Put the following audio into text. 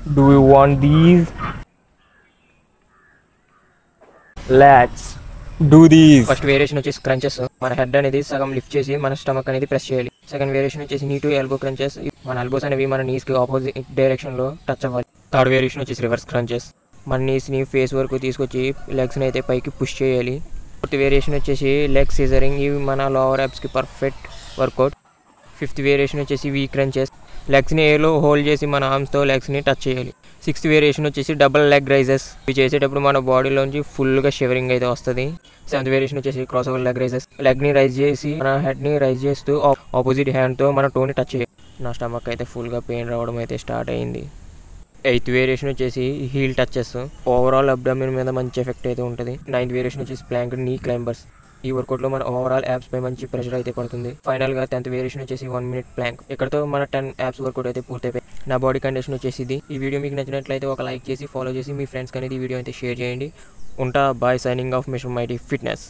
Do you want these? Let's do these. First variation వచ్చేసి crunches. మన head అనేది సగం లిఫ్ట్ చేసి మన స్టమక్ అనేది ప్రెస్ చేయాలి. సెకండ్ వేరియేషన్ వచ్చేసి నీ టు ఎల్బో క్రంచెస్. మన ఎల్బోస్ అనేవి మన నీస్ కి ఆపోజిట్ డైరెక్షన్ లో టచ్ అవ్వాలి. థర్డ్ వేరియేషన్ వచ్చేసి రివర్స్ క్రంచెస్. మన నీస్ ని ఫేస్ వరకు తీసుకొచ్చి లెగ్స్ ని అయితే పైకి పుష్ చేయాలి. ఫోర్త్ వేరియేషన్ వచ్చేసి లెగ్ సీజరింగ్. ఇవి మన లోవర్ యాబ్స్ కి పర్ఫెక్ట్ వర్కౌట్. ఫిఫ్త్ వేరియేషన్ వచ్చేసి వీ క్రంచెస్. లెగ్స్ని ఎయిర్లో హోల్డ్ చేసి మన ఆర్మ్స్తో లెగ్స్ని టచ్ చేయాలి. సిక్స్త్ వేరియేషన్ వచ్చేసి డబుల్ లెగ్ రైజెస్. ఇవి చేసేటప్పుడు మన బాడీలోంచి ఫుల్గా షివరింగ్ అయితే వస్తుంది. సెవెంత్ వేరియేషన్ వచ్చేసి క్రాస్ ఓవర్ లెగ్ రైజెస్. లెగ్ని రైజ్ చేసి మన హెడ్ని రైజ్ చేస్తూ ఆపోజిట్ హ్యాండ్తో మన టోని టచ్ చేయాలి. నా స్టమక్ అయితే ఫుల్గా పెయిన్ రావడం అయితే స్టార్ట్ అయింది. ఎయిత్ వేరియేషన్ వచ్చేసి హీల్ టచెస్. ఓవరాల్ అబ్డామిన్ మీద మంచి ఎఫెక్ట్ అయితే ఉంటుంది. నైన్త్ వేరియేషన్ వచ్చేసి ప్లాంక్ నీ క్లైంబర్స్. ఈ వర్కౌట్లో మన ఓవరాల్ యాప్స్ పై మంచి ప్రెషర్ అయితే పడుతుంది. ఫైనల్గా 10th వేరియేషన్ వచ్చేసి 1 minute ప్లాంక్. ఇక్కడతో మన 10 యాప్స్ వర్కౌట్ అయితే పూర్తయిపోయి. నా బాడీ కండిషన్ వచ్చేసి ఇది. ఈ వీడియో మీకు నచ్చినట్లయితే ఒక లైక్ చేసి ఫాలో చేసి మీ ఫ్రెండ్స్కి అనేది ఈ వీడియో అయితే షేర్ చేయండి. ఉంటా. Bye. Signing off mister mighty fitness.